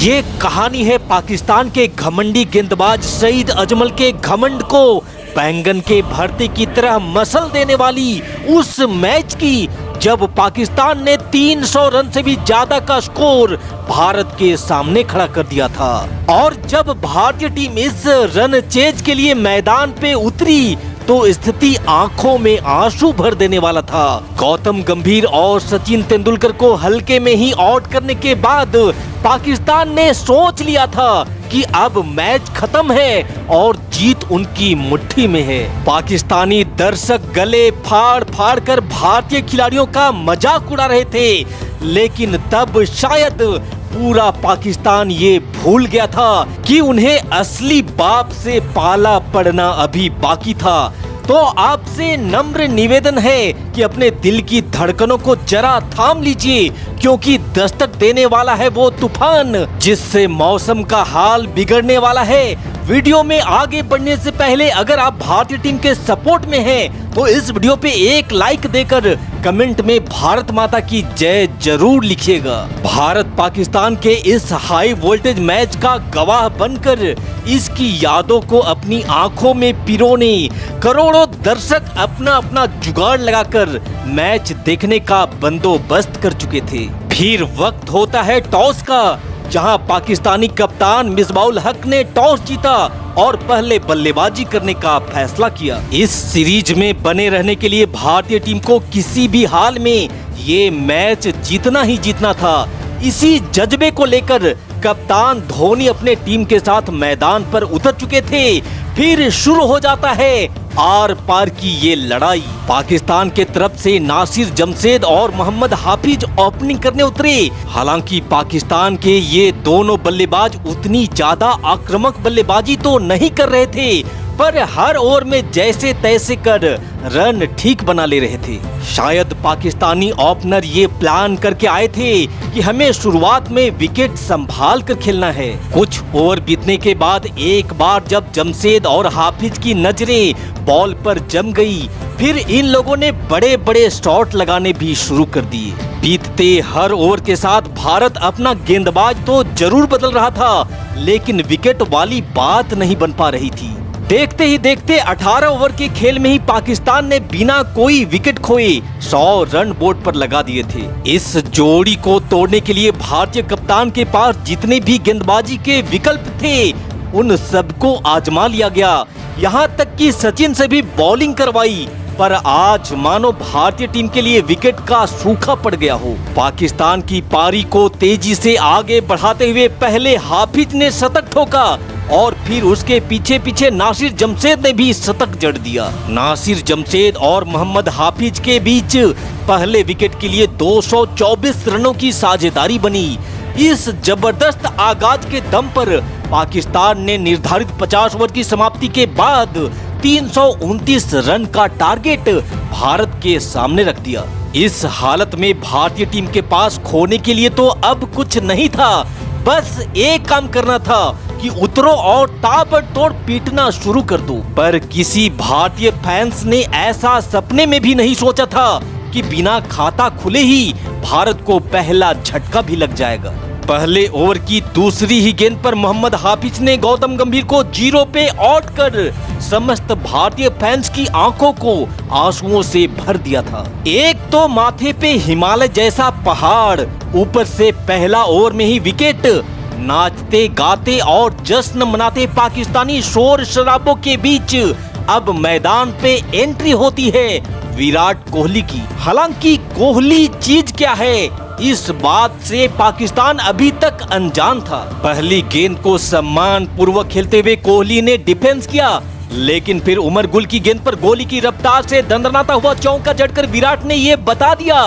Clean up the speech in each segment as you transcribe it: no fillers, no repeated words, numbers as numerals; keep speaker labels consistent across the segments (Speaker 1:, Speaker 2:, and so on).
Speaker 1: ये कहानी है पाकिस्तान के घमंडी गेंदबाज सईद अजमल के घमंड को बैंगन के भरते की तरह मसल देने वाली उस मैच की, जब पाकिस्तान ने 300 रन से भी ज्यादा का स्कोर भारत के सामने खड़ा कर दिया था। और जब भारतीय टीम इस रन चेज के लिए मैदान पे उतरी तो स्थिति आंखों में आंसू भर देने वाला था। गौतम गंभीर और सचिन तेंदुलकर को हल्के में ही आउट करने के बाद पाकिस्तान ने सोच लिया था कि अब मैच खत्म है और जीत उनकी मुट्ठी में है। पाकिस्तानी दर्शक गले फाड़ फाड़ कर भारतीय खिलाड़ियों का मजाक उड़ा रहे थे, लेकिन तब शायद पूरा पाकिस्तान ये भूल गया था कि उन्हें असली बाप से पाला पड़ना अभी बाकी था। तो आपसे नम्र निवेदन है कि अपने दिल की धड़कनों को जरा थाम लीजिए, क्योंकि दस्तक देने वाला है वो तूफान जिससे मौसम का हाल बिगड़ने वाला है। वीडियो में आगे बढ़ने से पहले अगर आप भारतीय टीम के सपोर्ट में हैं तो इस वीडियो पे एक लाइक देकर कमेंट में भारत माता की जय जरूर लिखिएगा। भारत पाकिस्तान के इस हाई वोल्टेज मैच का गवाह बनकर इसकी यादों को अपनी आंखों में पिरोने करोड़ों दर्शक अपना अपना जुगाड़ लगाकर मैच देखने का बंदोबस्त कर चुके थे। फिर वक्त होता है टॉस का, जहां पाकिस्तानी कप्तान मिसबाउल हक ने टॉस जीता और पहले बल्लेबाजी करने का फैसला किया। इस सीरीज में बने रहने के लिए भारतीय टीम को किसी भी हाल में ये मैच जीतना ही जीतना था। इसी जज्बे को लेकर कप्तान धोनी अपने टीम के साथ मैदान पर उतर चुके थे। फिर शुरू हो जाता है आर पार की ये लड़ाई। पाकिस्तान के तरफ से नासिर जमशेद और मोहम्मद हाफिज ओपनिंग करने उतरे। हालांकि पाकिस्तान के ये दोनों बल्लेबाज उतनी ज्यादा आक्रामक बल्लेबाजी तो नहीं कर रहे थे, पर हर ओवर में जैसे तैसे कर रन ठीक बना ले रहे थे। शायद पाकिस्तानी ओपनर ये प्लान करके आए थे कि हमें शुरुआत में विकेट संभाल कर खेलना है। कुछ ओवर बीतने के बाद एक बार जब जमशेद और हाफिज की नजरें बॉल पर जम गई, फिर इन लोगों ने बड़े बड़े शॉट लगाने भी शुरू कर दिए। बीतते हर ओवर के साथ भारत अपना गेंदबाज तो जरूर बदल रहा था, लेकिन विकेट वाली बात नहीं बन पा रही थी। देखते ही देखते 18 ओवर के खेल में ही पाकिस्तान ने बिना कोई विकेट खोए 100 रन बोर्ड पर लगा दिए थे। इस जोड़ी को तोड़ने के लिए भारतीय कप्तान के पास जितने भी गेंदबाजी के विकल्प थे उन सबको आजमा लिया गया। यहाँ तक कि सचिन से भी बॉलिंग करवाई, पर आज मानो भारतीय टीम के लिए विकेट का सूखा पड़ गया हो। पाकिस्तान की पारी को तेजी से आगे बढ़ाते हुए पहले हाफिज ने शतक ठोका और फिर उसके पीछे पीछे नासिर जमशेद ने भी शतक जड़ दिया। नासिर जमशेद और मोहम्मद हाफिज के बीच पहले विकेट के लिए 224 रनों की साझेदारी बनी। इस जबरदस्त आगाज के दम पर पाकिस्तान ने निर्धारित 50 ओवर की समाप्ति के बाद 329 रन का टारगेट भारत के सामने रख दिया। इस हालत में भारतीय टीम के पास खोने के लिए तो अब कुछ नहीं था, बस एक काम करना था कि उतरो और ताबड़तोड़ पीटना शुरू कर दो। पर किसी भारतीय फैंस ने ऐसा सपने में भी नहीं सोचा था कि बिना खाता खुले ही भारत को पहला झटका भी लग जाएगा। पहले ओवर की दूसरी ही गेंद पर मोहम्मद हाफिज ने गौतम गंभीर को 0 पे आउट कर समस्त भारतीय फैंस की आंखों को आंसुओं से भर दिया था। एक तो माथे पे हिमालय जैसा पहाड़, ऊपर से पहला ओवर में ही विकेट। नाचते गाते और जश्न मनाते पाकिस्तानी शोर शराबों के बीच अब मैदान पे एंट्री होती है विराट कोहली की। हालांकि कोहली चीज क्या है, इस बात से पाकिस्तान अभी तक अनजान था। पहली गेंद को सम्मान पूर्वक खेलते हुए कोहली ने डिफेंस किया, लेकिन फिर उमर गुल की गेंद पर गोली की रफ्तार से दंदनाता हुआ चौका जड़कर विराट ने ये बता दिया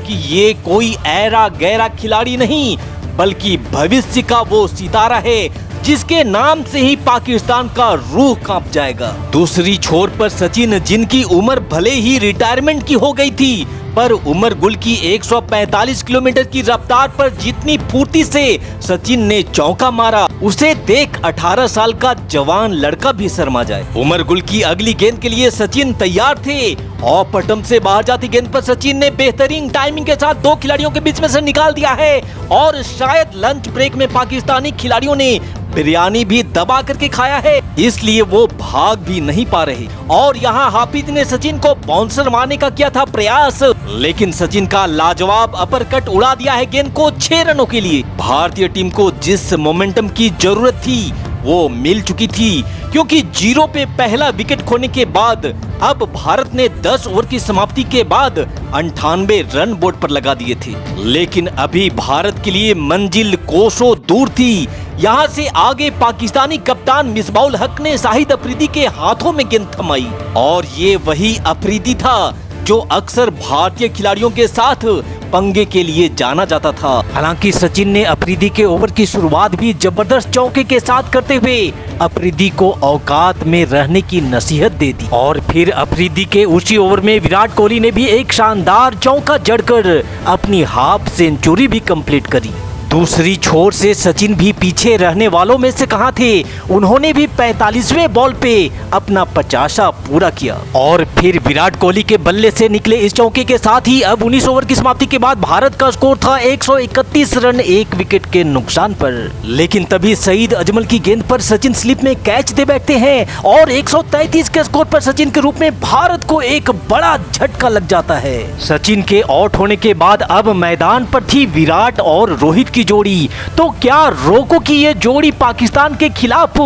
Speaker 1: कि ये कोई ऐरा गैरा खिलाड़ी नहीं, बल्कि भविष्य का वो सितारा है जिसके नाम से ही पाकिस्तान का रूह कांप जाएगा। दूसरी छोर पर सचिन, जिनकी उम्र भले ही रिटायरमेंट की हो गई थी, पर उमर गुल की 145 किलोमीटर की रफ्तार पर जितनी फुर्ती से सचिन ने चौका मारा, उसे देख 18 साल का जवान लड़का भी शर्मा जाए। उमर गुल की अगली गेंद के लिए सचिन तैयार थे। ऑफ बटम से बाहर जाती गेंद पर सचिन ने बेहतरीन टाइमिंग के साथ दो खिलाड़ियों के बीच में से निकाल दिया है और शायद लंच ब्रेक में पाकिस्तानी खिलाड़ियों ने बिरयानी भी दबा करके खाया है, इसलिए वो भाग भी नहीं पा रहे। और यहाँ हाफिज ने सचिन को बाउंसर मारने का किया था प्रयास, लेकिन सचिन का लाजवाब अपरकट उड़ा दिया है गेंद को 6 रनों के लिए। भारतीय टीम को जिस मोमेंटम की जरूरत थी वो मिल चुकी थी, क्योंकि 0 पे पहला विकेट खोने के बाद अब भारत ने 10 ओवर की समाप्ति के बाद 98 रन बोर्ड पर लगा दिए थे। लेकिन अभी भारत के लिए मंजिल कोसों दूर थी। यहाँ से आगे पाकिस्तानी कप्तान मिसबाउल हक ने शाहिद अफरीदी के हाथों में गेंद थमाई, और ये वही अफरीदी था जो अक्सर भारतीय खिलाड़ियों के साथ पंगे के लिए जाना जाता था। हालांकि सचिन ने अफरीदी के ओवर की शुरुआत भी जबरदस्त चौके के साथ करते हुए अफरीदी को औकात में रहने की नसीहत दे दी, और फिर अफरीदी के उसी ओवर में विराट कोहली ने भी एक शानदार चौका जड़कर अपनी हाफ सेंचुरी भी कंप्लीट करी। दूसरी छोर से सचिन भी पीछे रहने वालों में से कहां थे, उन्होंने भी 45वें बॉल पे अपना 50 पूरा किया, और फिर विराट कोहली के बल्ले से निकले इस चौके के साथ ही अब 19 ओवर की समाप्ति के बाद भारत का स्कोर था 131 रन 1 विकेट के नुकसान पर। लेकिन तभी सईद अजमल की गेंद पर सचिन स्लिप में कैच दे बैठते हैं और 133 के स्कोर पर सचिन के रूप में भारत को एक बड़ा झटका लग जाता है। सचिन के आउट होने के बाद अब मैदान पर थी विराट और रोहित की जोड़ी, तो क्या रोको की ये जोड़ी पाकिस्तान के खिलाफ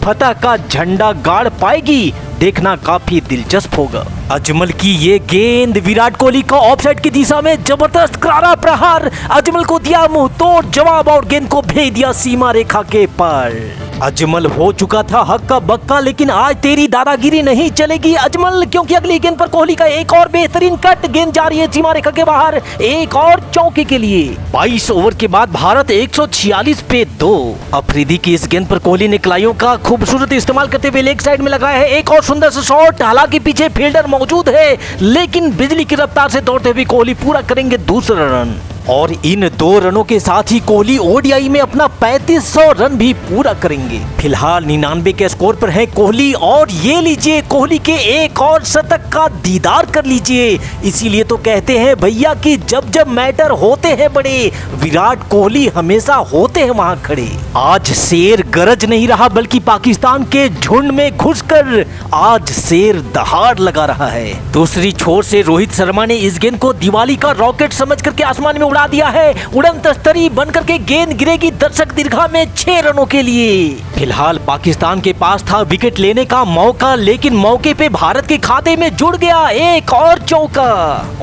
Speaker 1: फतह का झंडा गाड़ पाएगी? देखना काफी दिलचस्प होगा। अजमल की ये गेंद विराट कोहली का ऑफसाइड की दिशा में जबरदस्त करारा प्रहार, अजमल को दिया मुंह तोड़ जवाब और गेंद को भेज दिया सीमा रेखा के पार। अजमल हो चुका था हक्का बक्का, लेकिन आज तेरी दादागिरी नहीं चलेगी अजमल, क्योंकि अगली गेंद पर कोहली का एक और बेहतरीन कट, गेंद जा रही है सीमा रेखा के बाहर एक और चौके के लिए। 22 ओवर के बाद भारत 146 पे 2। अफरीदी की इस गेंद पर कोहली ने कलाइयों का खूबसूरत इस्तेमाल करते हुए लेग साइड में लगाया है एक और सुंदर सा शॉट। हालांकि पीछे फील्डर मौजूद है, लेकिन बिजली की रफ्तार से दौड़ते हुए कोहली पूरा करेंगे दूसरा रन, और इन 2 रनों के साथ ही कोहली ओडीआई में अपना 3500 रन भी पूरा करेंगे। फिलहाल 99 के स्कोर पर है कोहली, और ये लीजिए कोहली के एक और शतक का दीदार कर लीजिए। इसीलिए तो कहते हैं भैया कि जब जब मैटर होते हैं बड़े, विराट कोहली हमेशा होते हैं वहां खड़े। आज शेर गरज नहीं रहा, बल्कि पाकिस्तान के झुंड में घुसकर आज शेर दहाड़ लगा रहा है। दूसरी छोर से रोहित शर्मा ने इस गेंद को दिवाली का रॉकेट समझ करके आसमान में उड़ा दिया है। उड़न तस्तरी बनकर के गेंद गिरेगी दर्शक दीर्घा में 6 रनों के लिए। फिलहाल पाकिस्तान के पास था विकेट लेने का मौका, लेकिन मौके पे भारत के खाते में जुड़ गया एक और चौका,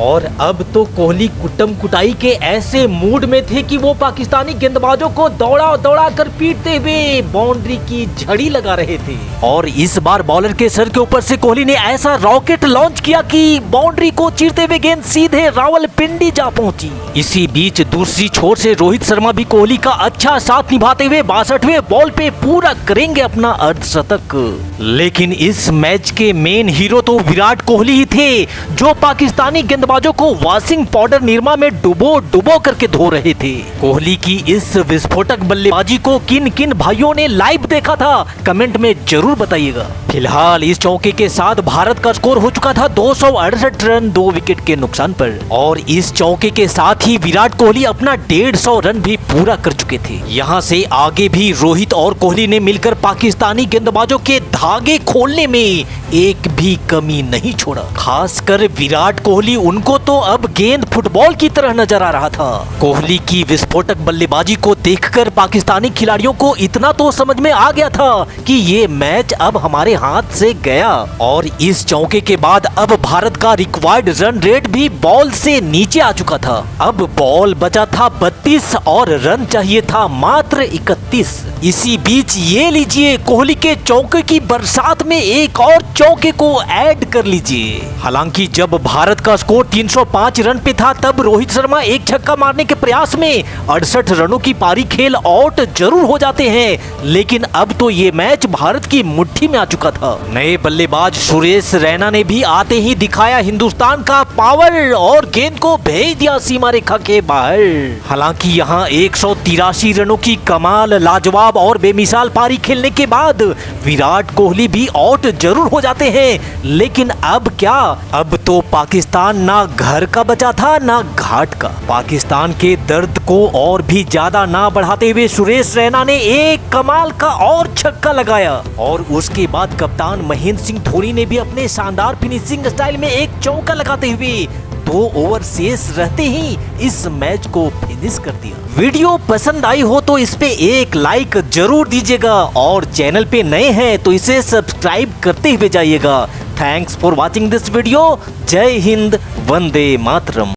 Speaker 1: और अब तो कोहली कुटम कुटाई के ऐसे मूड में थे कि वो पाकिस्तानी गेंदबाजों को दौड़ा दौड़ा कर पीटते हुए बाउंड्री की झड़ी लगा रहे थे। और इस बार बॉलर के सर के ऊपर से कोहली ने ऐसा रॉकेट लॉन्च किया कि बाउंड्री को चीरते हुए गेंद सीधे रावलपिंडी जा पहुंची। इसी बीच दूसरी छोर से रोहित शर्मा भी कोहली का अच्छा साथ निभाते हुए 62वें बॉल पे पूरा करेंगे अपना अर्धशतक। लेकिन इस मैच के मेन हीरो तो विराट कोहली ही थे, जो पाकिस्तानी गेंदबाजों को वॉशिंग पाउडर निरमा में डुबो डुबो करके धो रहे थे। कोहली की इस विस्फोटक बल्लेबाजी को किन किन भाइयों ने लाइव देखा था, कमेंट में जरूर बताइएगा। फिलहाल इस चौके के साथ भारत का स्कोर हो चुका था 268 रन 2 विकेट के नुकसान पर, और इस चौके के साथ ही विराट कोहली अपना 150 रन भी पूरा कर चुके थे। यहाँ से आगे भी रोहित और कोहली ने मिलकर पाकिस्तानी गेंदबाजों के धागे खोलने में एक भी कमी नहीं छोड़ा। खासकर विराट कोहली, उनको तो अब गेंद फुटबॉल की तरह नजर आ रहा था। कोहली की विस्फोटक बल्लेबाजी को देखकर पाकिस्तानी खिलाड़ियों को इतना तो समझ में आ गया था कि ये मैच अब हमारे हाथ से गया, और इस चौके के बाद अब भारत का रिक्वायर्ड रन रेट भी बॉल से नीचे आ चुका था। अब बॉल बचा था 32 और रन चाहिए था मात्र 31। इसी बीच ये लीजिए कोहली के चौके की बरसात में एक और चौके को ऐड कर लीजिए। हालांकि जब भारत भारत का स्कोर 305 रन पे था, तब रोहित शर्मा एक छक्का मारने के प्रयास में 68 रनों की पारी खेल आउट जरूर हो जाते हैं, लेकिन अब तो ये मैच भारत की मुट्ठी में आ चुका था। नए बल्लेबाज सुरेश रैना ने भी आते ही दिखाया हिंदुस्तान का पावर और गेंद को भेज दिया सीमा रेखा के बाहर। हालांकि यहाँ 183 रनों की कमाल, लाजवाब और बेमिसाल पारी खेलने के बाद विराट कोहली भी आउट जरूर हो जाते हैं, लेकिन अब क्या, अब तो पाकिस्तान ना घर का बचा था ना घाट का। पाकिस्तान के दर्द को और भी ज्यादा ना बढ़ाते हुए सुरेश रैना ने एक कमाल का और छक्का लगाया और उसके बाद कप्तान महेंद्र सिंह धोनी ने भी अपने शानदार फिनिशिंग स्टाइल में एक चौका लगाते हुए 2 ओवर शेष रहते ही इस मैच को फिनिश कर दिया। वीडियो पसंद आई हो तो इस पे एक लाइक जरूर दीजिएगा और चैनल पे नए हैं तो इसे सब्सक्राइब करते हुए जाइएगा। Thanks for watching this video. जय हिंद, वंदे मातरम।